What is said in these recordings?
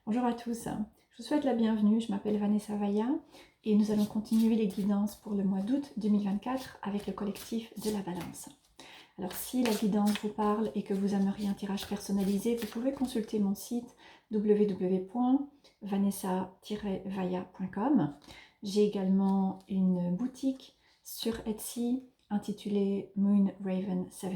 Bonjour à tous, je vous souhaite la bienvenue, je m'appelle Vanessa Vaya et nous allons continuer les guidances pour le mois d'août 2024 avec le collectif de la Balance. Alors si la guidance vous parle et que vous aimeriez un tirage personnalisé, vous pouvez consulter mon site www.vanessa-vaya.com. J'ai également une boutique sur Etsy intitulée Moon Raven 17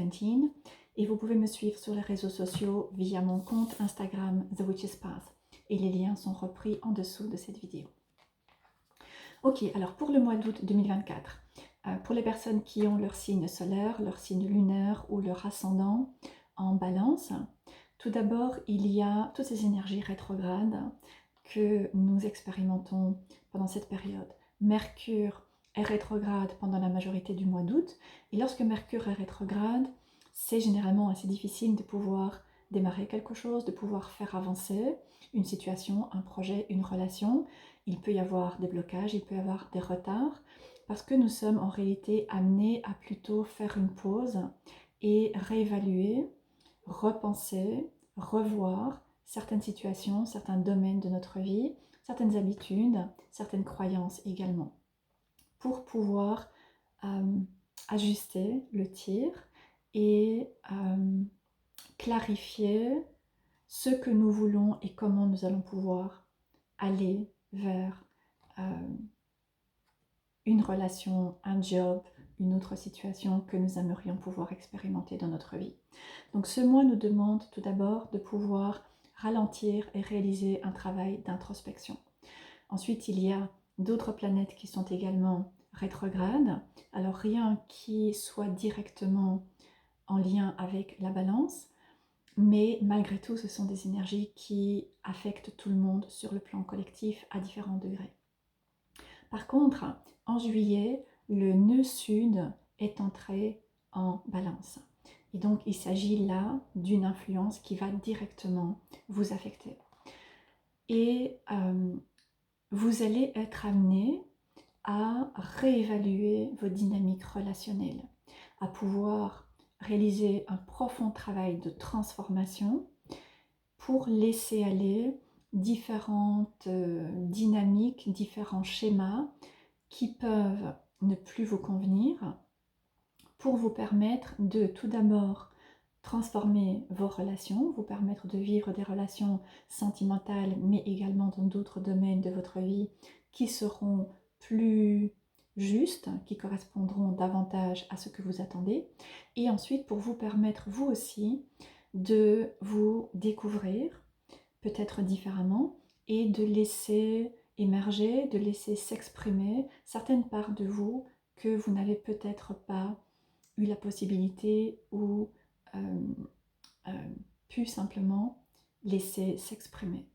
et vous pouvez me suivre sur les réseaux sociaux via mon compte Instagram The Witch's Path et les liens sont repris en dessous de cette vidéo. Ok, alors pour le mois d'août 2024, pour les personnes qui ont leur signe solaire, leur signe lunaire ou leur ascendant en balance, tout d'abord il y a toutes ces énergies rétrogrades que nous expérimentons pendant cette période. Mercure est rétrograde pendant la majorité du mois d'août et lorsque Mercure est rétrograde, c'est généralement assez difficile de pouvoir démarrer quelque chose, de pouvoir faire avancer une situation, un projet, une relation. Il peut y avoir des blocages, il peut y avoir des retards, parce que nous sommes en réalité amenés à plutôt faire une pause et réévaluer, repenser, revoir certaines situations, certains domaines de notre vie, certaines habitudes, certaines croyances également, pour pouvoir ajuster le tir et clarifier ce que nous voulons et comment nous allons pouvoir aller vers une relation, un job, une autre situation que nous aimerions pouvoir expérimenter dans notre vie. Donc ce mois nous demande tout d'abord de pouvoir ralentir et réaliser un travail d'introspection. Ensuite, il y a d'autres planètes qui sont également rétrogrades. Alors rien qui soit directement en lien avec la balance, mais malgré tout, ce sont des énergies qui affectent tout le monde sur le plan collectif à différents degrés. Par contre, en juillet, le nœud sud est entré en balance. Et donc, il s'agit là d'une influence qui va directement vous affecter. Et vous allez être amené à réévaluer vos dynamiques relationnelles, à pouvoir réaliser un profond travail de transformation pour laisser aller différentes dynamiques, différents schémas qui peuvent ne plus vous convenir, pour vous permettre de tout d'abord transformer vos relations, vous permettre de vivre des relations sentimentales, mais également dans d'autres domaines de votre vie qui seront plus justes, qui correspondront davantage à ce que vous attendez, et ensuite pour vous permettre vous aussi de vous découvrir peut-être différemment et de laisser émerger, de laisser s'exprimer certaines parts de vous que vous n'avez peut-être pas eu la possibilité ou pu simplement laisser s'exprimer.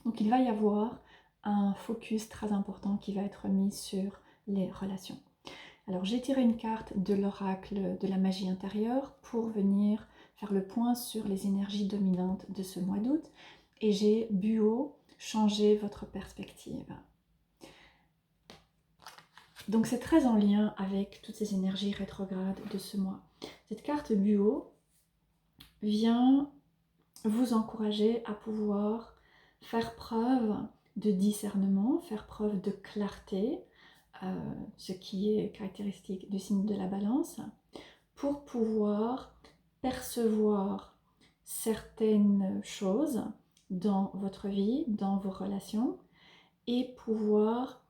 Donc il va y avoir un focus très important qui va être mis sur les relations. Alors j'ai tiré une carte de l'oracle de la magie intérieure pour venir faire le point sur les énergies dominantes de ce mois d'août et j'ai Buo, changer votre perspective. Donc c'est très en lien avec toutes ces énergies rétrogrades de ce mois. Cette carte Buo vient vous encourager à pouvoir faire preuve de discernement, faire preuve de clarté, ce qui est caractéristique du signe de la balance, pour pouvoir percevoir certaines choses dans votre vie, dans vos relations, et pouvoir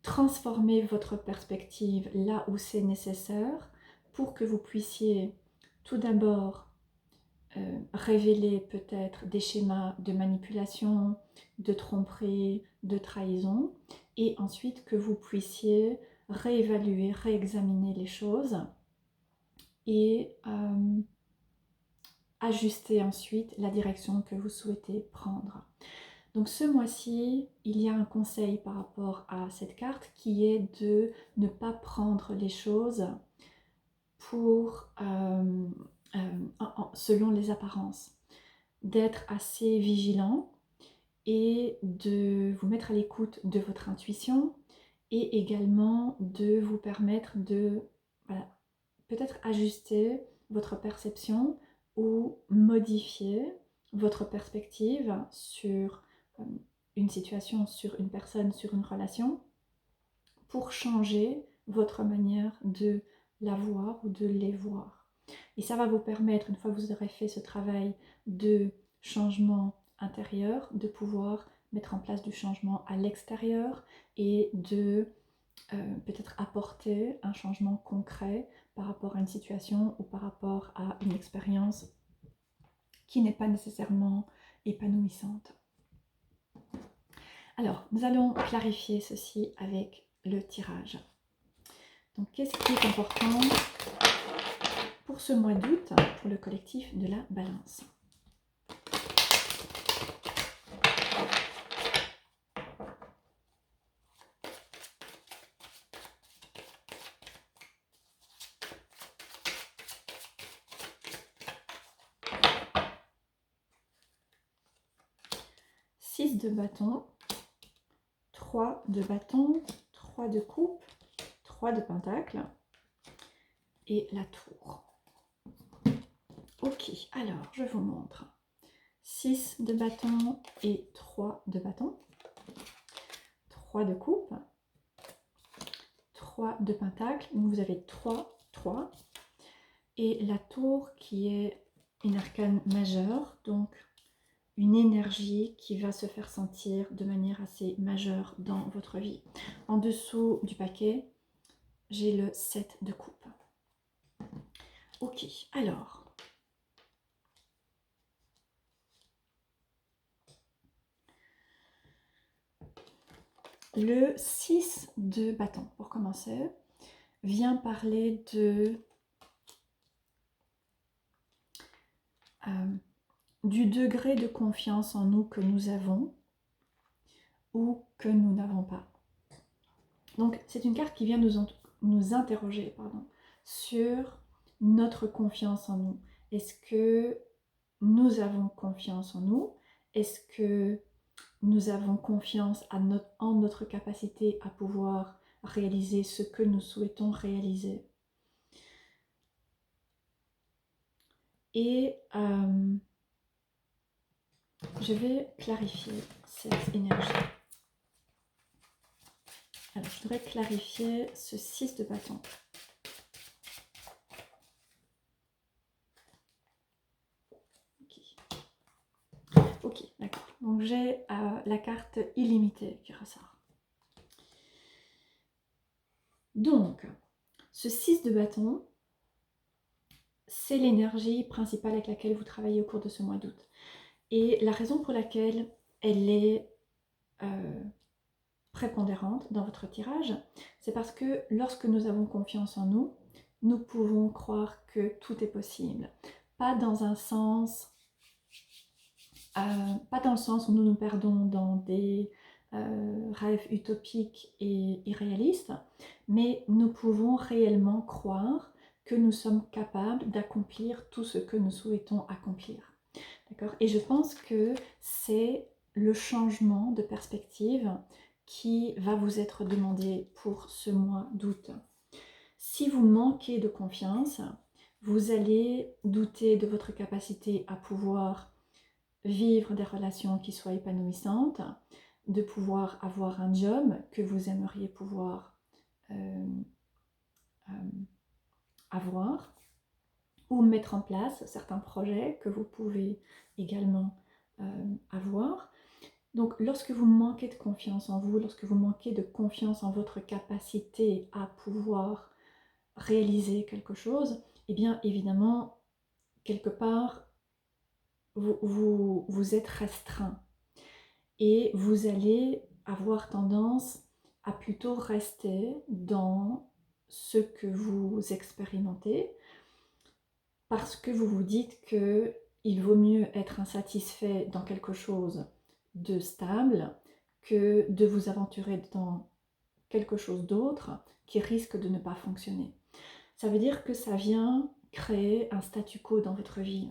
transformer votre perspective là où c'est nécessaire pour que vous puissiez tout d'abord révéler peut-être des schémas de manipulation, de tromperie, de trahison, et ensuite que vous puissiez réévaluer, réexaminer les choses et ajuster ensuite la direction que vous souhaitez prendre. Donc ce mois-ci, il y a un conseil par rapport à cette carte qui est de ne pas prendre les choses pour, selon les apparences, d'être assez vigilant et de vous mettre à l'écoute de votre intuition et également de vous permettre de peut-être ajuster votre perception ou modifier votre perspective sur une situation, sur une personne, sur une relation, pour changer votre manière de la voir ou de les voir. Et ça va vous permettre, une fois que vous aurez fait ce travail de changement intérieur, de pouvoir mettre en place du changement à l'extérieur et de peut-être apporter un changement concret par rapport à une situation ou par rapport à une expérience qui n'est pas nécessairement épanouissante. Alors, nous allons clarifier ceci avec le tirage. Donc, qu'est-ce qui est important pour ce mois d'août pour le collectif de la Balance? Six de bâton, 3 de bâton, 3 de coupe, 3 de pentacle et la tour. Ok, alors je vous montre. 6 de bâton et 3 de bâton, 3 de coupe, 3 de pentacle, donc vous avez 3, 3, et la tour qui est une arcane majeure, donc une énergie qui va se faire sentir de manière assez majeure dans votre vie. En dessous du paquet, j'ai le 7 de coupe. Ok, alors, le 6 de bâton, pour commencer, vient parler du degré de confiance en nous que nous avons ou que nous n'avons pas. Donc, c'est une carte qui vient nous interroger sur notre confiance en nous. Est-ce que nous avons confiance en nous? Est-ce que nous avons confiance en notre capacité à pouvoir réaliser ce que nous souhaitons réaliser? Et je vais clarifier cette énergie. Alors, je voudrais clarifier ce 6 de bâton. Ok, d'accord. Donc, j'ai la carte illimitée qui ressort. Donc, ce 6 de bâton, c'est l'énergie principale avec laquelle vous travaillez au cours de ce mois d'août. Et la raison pour laquelle elle est prépondérante dans votre tirage, c'est parce que lorsque nous avons confiance en nous, nous pouvons croire que tout est possible. Pas dans un sens, pas dans le sens où nous nous perdons dans des rêves utopiques et irréalistes, mais nous pouvons réellement croire que nous sommes capables d'accomplir tout ce que nous souhaitons accomplir. D'accord ? Et je pense que c'est le changement de perspective qui va vous être demandé pour ce mois d'août. Si vous manquez de confiance, vous allez douter de votre capacité à pouvoir vivre des relations qui soient épanouissantes, de pouvoir avoir un job que vous aimeriez pouvoir avoir, ou mettre en place certains projets que vous pouvez également avoir. Donc lorsque vous manquez de confiance en vous, lorsque vous manquez de confiance en votre capacité à pouvoir réaliser quelque chose, eh bien évidemment, quelque part, vous êtes restreint et vous allez avoir tendance à plutôt rester dans ce que vous expérimentez parce que vous vous dites qu'il vaut mieux être insatisfait dans quelque chose de stable que de vous aventurer dans quelque chose d'autre qui risque de ne pas fonctionner. Ça veut dire que ça vient créer un statu quo dans votre vie.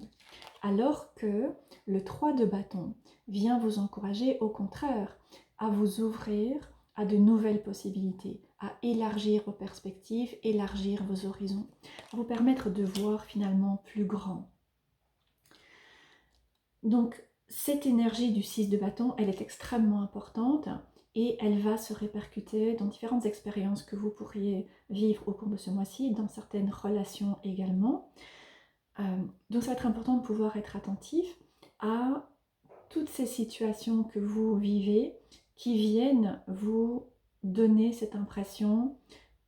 Alors que le 3 de bâton vient vous encourager au contraire à vous ouvrir à de nouvelles possibilités, à élargir vos perspectives, élargir vos horizons, à vous permettre de voir finalement plus grand. Donc cette énergie du 6 de bâton, elle est extrêmement importante et elle va se répercuter dans différentes expériences que vous pourriez vivre au cours de ce mois-ci, dans certaines relations également. Donc ça va être important de pouvoir être attentif à toutes ces situations que vous vivez qui viennent vous donner cette impression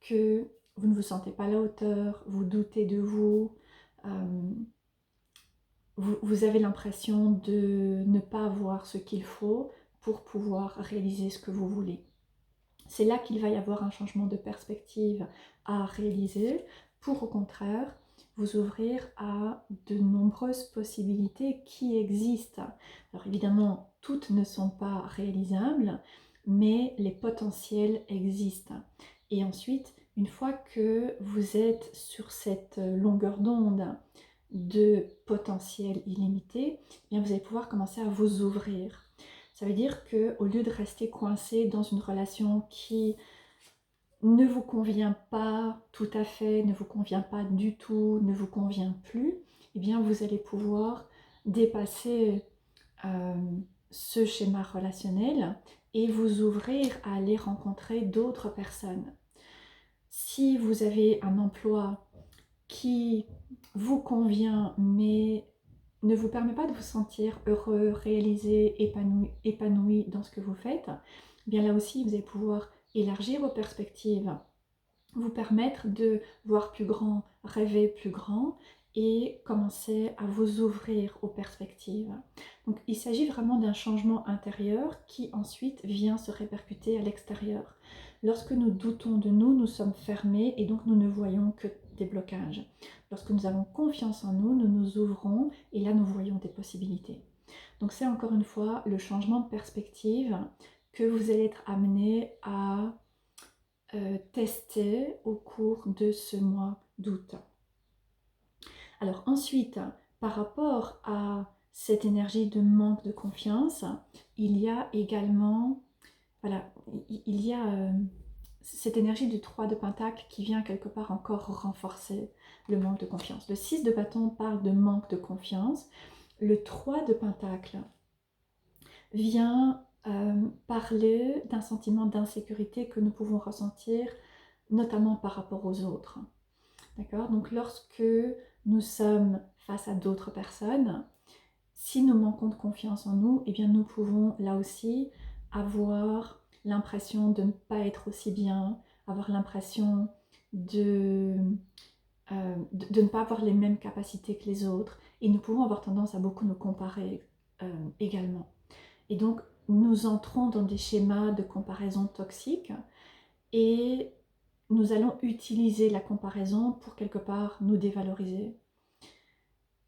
que vous ne vous sentez pas à la hauteur, vous doutez de vous, vous avez l'impression de ne pas avoir ce qu'il faut pour pouvoir réaliser ce que vous voulez. C'est là qu'il va y avoir un changement de perspective à réaliser pour au contraire vous ouvrir à de nombreuses possibilités qui existent. Alors évidemment, toutes ne sont pas réalisables, mais les potentiels existent. Et ensuite, une fois que vous êtes sur cette longueur d'onde de potentiel illimité, eh bien vous allez pouvoir commencer à vous ouvrir. Ça veut dire qu'au lieu de rester coincé dans une relation qui ne vous convient pas tout à fait, ne vous convient pas du tout, ne vous convient plus, eh bien vous allez pouvoir dépasser ce schéma relationnel et vous ouvrir à aller rencontrer d'autres personnes. Si vous avez un emploi qui vous convient mais ne vous permet pas de vous sentir heureux, réalisé, épanoui dans ce que vous faites, eh bien là aussi vous allez pouvoir élargir vos perspectives, vous permettre de voir plus grand, rêver plus grand et commencer à vous ouvrir aux perspectives. Donc il s'agit vraiment d'un changement intérieur qui ensuite vient se répercuter à l'extérieur. Lorsque nous doutons de nous, nous sommes fermés et donc nous ne voyons que des blocages. Lorsque nous avons confiance en nous, nous nous ouvrons et là nous voyons des possibilités. Donc c'est encore une fois le changement de perspective que vous allez être amené à tester au cours de ce mois d'août. Alors ensuite, par rapport à cette énergie de manque de confiance, il y a également, voilà, il y a cette énergie du 3 de pentacle qui vient quelque part encore renforcer le manque de confiance. Le 6 de bâton parle de manque de confiance. Le 3 de pentacle vient parler d'un sentiment d'insécurité que nous pouvons ressentir notamment par rapport aux autres. D'accord? Donc lorsque nous sommes face à d'autres personnes, si nous manquons de confiance en nous, eh bien nous pouvons là aussi avoir l'impression de ne pas être aussi bien, avoir l'impression de ne pas avoir les mêmes capacités que les autres, et nous pouvons avoir tendance à beaucoup nous comparer également. Et donc nous entrons dans des schémas de comparaison toxiques et nous allons utiliser la comparaison pour quelque part nous dévaloriser.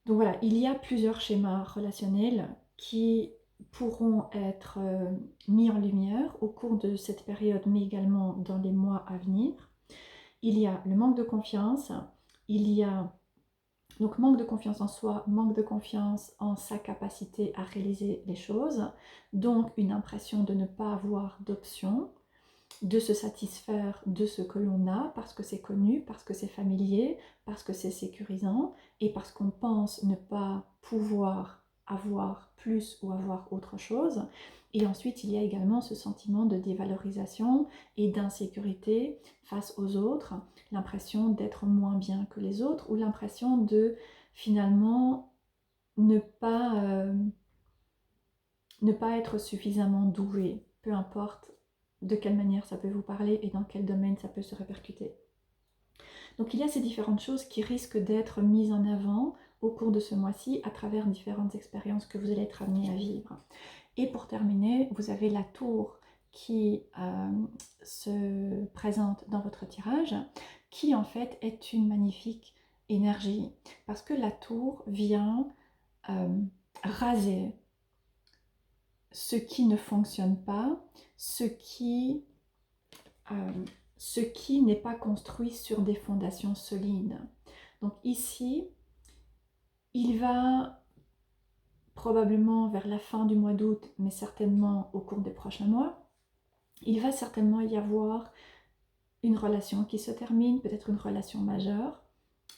Donc voilà, il y a plusieurs schémas relationnels qui pourront être mis en lumière au cours de cette période, mais également dans les mois à venir. Il y a le manque de confiance, il y a donc manque de confiance en soi, manque de confiance en sa capacité à réaliser les choses, donc une impression de ne pas avoir d'options, de se satisfaire de ce que l'on a parce que c'est connu, parce que c'est familier, parce que c'est sécurisant et parce qu'on pense ne pas pouvoir avoir plus ou avoir autre chose. Et ensuite, il y a également ce sentiment de dévalorisation et d'insécurité face aux autres, l'impression d'être moins bien que les autres ou l'impression de finalement ne pas être suffisamment doué, peu importe de quelle manière ça peut vous parler et dans quel domaine ça peut se répercuter. Donc il y a ces différentes choses qui risquent d'être mises en avant au cours de ce mois-ci à travers différentes expériences que vous allez être amenés à vivre. Et pour terminer, vous avez la tour qui se présente dans votre tirage, qui en fait est une magnifique énergie, parce que la tour vient raser ce qui ne fonctionne pas, ce qui n'est pas construit sur des fondations solides. Donc ici, il va probablement vers la fin du mois d'août, mais certainement au cours des prochains mois, il va certainement y avoir une relation qui se termine, peut-être une relation majeure,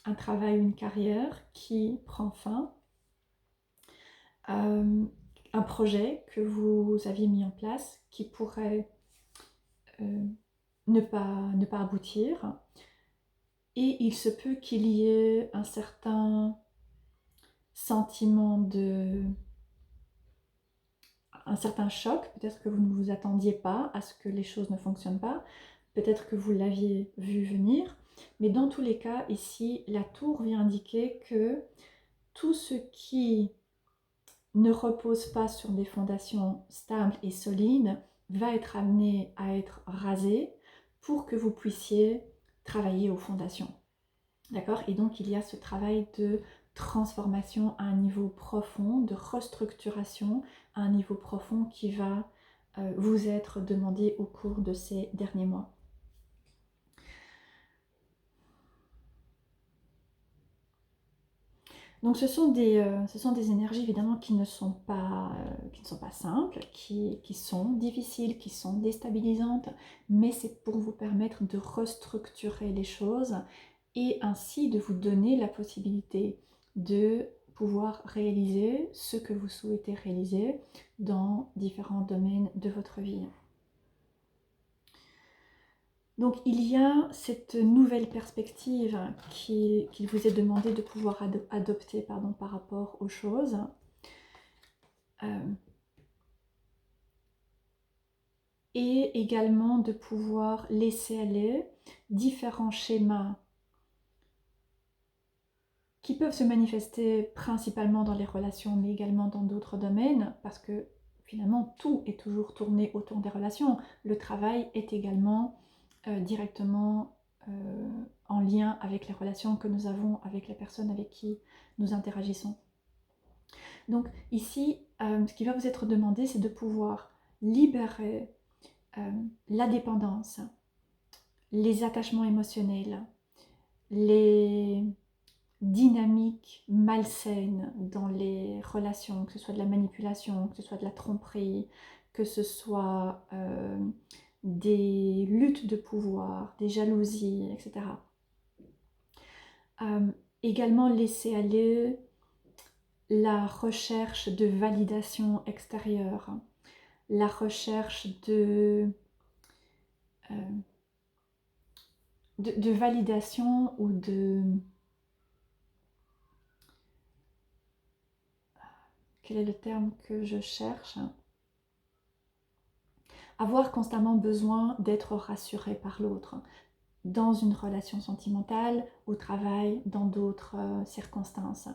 un travail, une carrière qui prend fin. un projet que vous aviez mis en place qui pourrait ne pas aboutir. Et il se peut qu'il y ait un certain sentiment un certain choc, peut-être que vous ne vous attendiez pas à ce que les choses ne fonctionnent pas, peut-être que vous l'aviez vu venir, mais dans tous les cas, ici, la tour vient indiquer que tout ce qui ne repose pas sur des fondations stables et solides va être amené à être rasé pour que vous puissiez travailler aux fondations. D'accord? Et donc il y a ce travail de transformation à un niveau profond, de restructuration à un niveau profond qui va vous être demandé au cours de ces derniers mois. Donc ce sont des énergies évidemment qui ne sont pas simples, qui sont difficiles, qui sont déstabilisantes, mais c'est pour vous permettre de restructurer les choses et ainsi de vous donner la possibilité de pouvoir réaliser ce que vous souhaitez réaliser dans différents domaines de votre vie. Donc il y a cette nouvelle perspective qu'il vous est demandé de pouvoir adopter par rapport aux choses. Et également de pouvoir laisser aller différents schémas qui peuvent se manifester principalement dans les relations, mais également dans d'autres domaines, parce que finalement tout est toujours tourné autour des relations. Le travail est également directement en lien avec les relations que nous avons avec les personnes avec qui nous interagissons. Donc ici, ce qui va vous être demandé, c'est de pouvoir libérer la dépendance, les attachements émotionnels, les dynamiques malsaines dans les relations, que ce soit de la manipulation, que ce soit de la tromperie, que ce soit des luttes de pouvoir, des jalousies, etc. Également laisser aller la recherche de validation extérieure, la recherche de validation ou de... Quel est le terme que je cherche? Avoir constamment besoin d'être rassuré par l'autre dans une relation sentimentale, au travail, dans d'autres circonstances.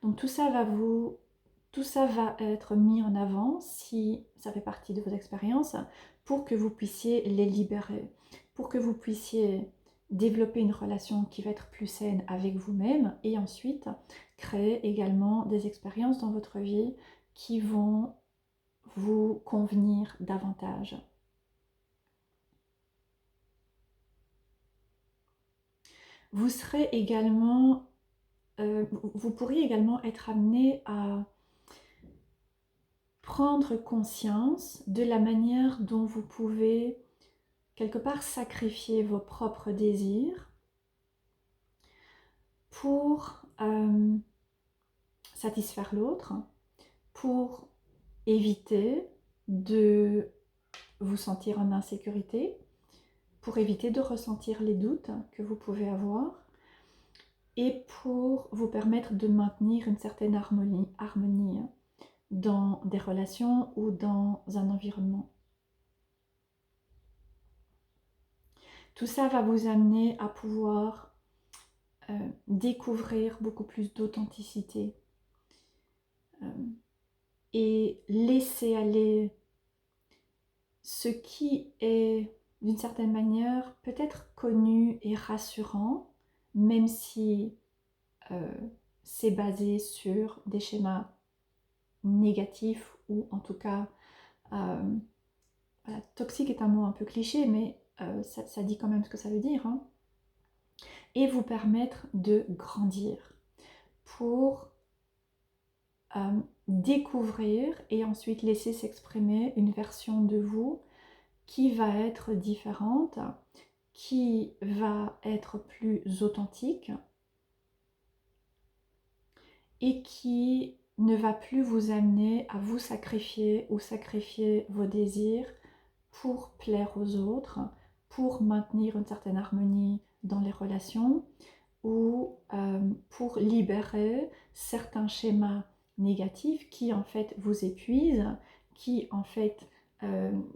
Donc tout ça va être mis en avant si ça fait partie de vos expériences pour que vous puissiez les libérer, pour que vous puissiez développer une relation qui va être plus saine avec vous-même et ensuite créer également des expériences dans votre vie qui vont vous convenir davantage. Vous serez également, vous pourriez également être amené à prendre conscience de la manière dont vous pouvez quelque part sacrifier vos propres désirs pour satisfaire l'autre, pour éviter de vous sentir en insécurité, pour éviter de ressentir les doutes que vous pouvez avoir et pour vous permettre de maintenir une certaine harmonie dans des relations ou dans un environnement. Tout ça va vous amener à pouvoir découvrir beaucoup plus d'authenticité et laisser aller ce qui est d'une certaine manière peut-être connu et rassurant, même si c'est basé sur des schémas négatifs ou en tout cas voilà, toxique est un mot un peu cliché, mais ça dit quand même ce que ça veut dire, hein. Et vous permettre de grandir pour découvrir et ensuite laisser s'exprimer une version de vous qui va être différente, qui va être plus authentique et qui ne va plus vous amener à vous sacrifier ou sacrifier vos désirs pour plaire aux autres, pour maintenir une certaine harmonie dans les relations ou pour libérer certains schémas négatifs qui en fait vous épuisent, qui en fait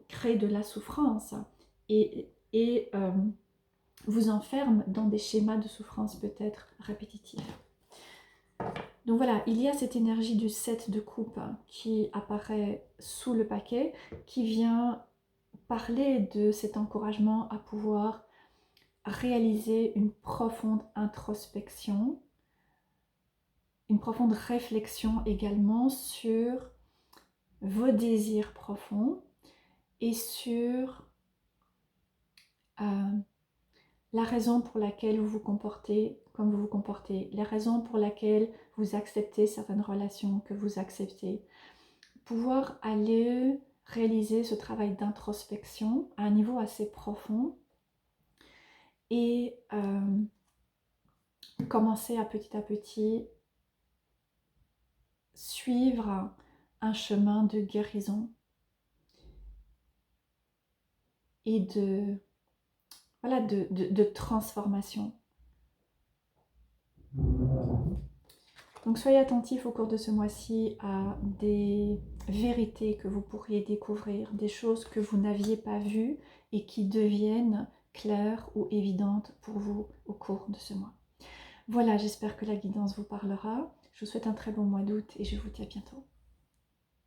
créent de la souffrance et vous enferment dans des schémas de souffrance peut-être répétitifs. Donc voilà, il y a cette énergie du 7 de coupe qui apparaît sous le paquet, qui vient parler de cet encouragement à pouvoir réaliser une profonde introspection, une profonde réflexion également sur vos désirs profonds et sur la raison pour laquelle vous vous comportez comme vous vous comportez, les raisons pour lesquelles vous acceptez certaines relations que vous acceptez. Pouvoir aller réaliser ce travail d'introspection à un niveau assez profond et commencer à petit suivre un chemin de guérison et de transformation. Donc soyez attentifs au cours de ce mois-ci à des vérités que vous pourriez découvrir, des choses que vous n'aviez pas vues et qui deviennent claires ou évidentes pour vous au cours de ce mois. Voilà, j'espère que la guidance vous parlera. Je vous souhaite un très bon mois d'août et je vous dis à bientôt.